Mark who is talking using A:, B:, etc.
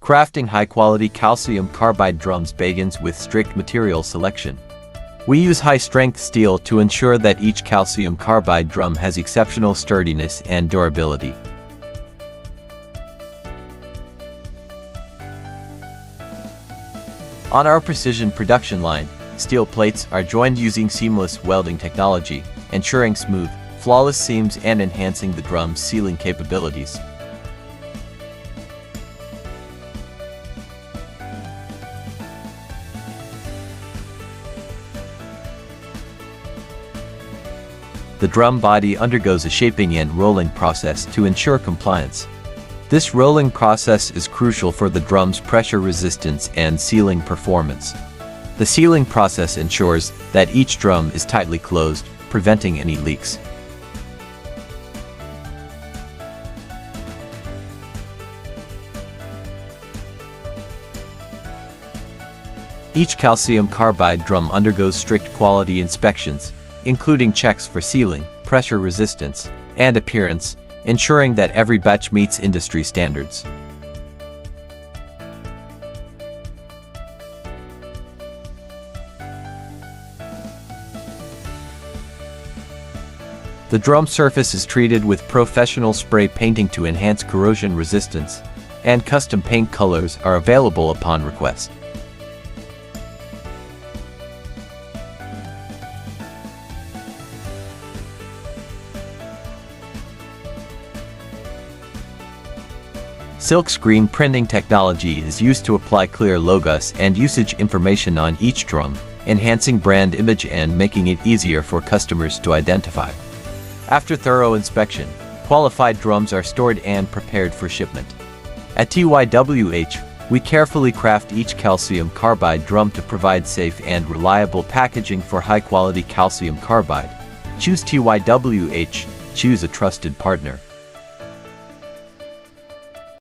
A: Crafting high-quality calcium carbide drums begins with strict material selection. We use high-strength steel to ensure that each calcium carbide drum has exceptional sturdiness and durability. On our precision production line, steel plates are joined using seamless welding technology, ensuring smooth, flawless seams and enhancing the drum's sealing capabilities. The drum body undergoes a shaping and rolling process to ensure compliance. This rolling process is crucial for the drum's pressure resistance and sealing performance. The sealing process ensures that each drum is tightly closed, preventing any leaks. Each calcium carbide drum undergoes strict quality inspections, including checks for sealing, pressure resistance, and appearance, ensuring that every batch meets industry standards. The drum surface is treated with professional spray painting to enhance corrosion resistance, and custom paint colors are available upon request. Silk screen printing technology is used to apply clear logos and usage information on each drum, enhancing brand image and making it easier for customers to identify. After thorough inspection, qualified drums are stored and prepared for shipment. At TYWH, we carefully craft each calcium carbide drum to provide safe and reliable packaging for high-quality calcium carbide. Choose TYWH, choose a trusted partner.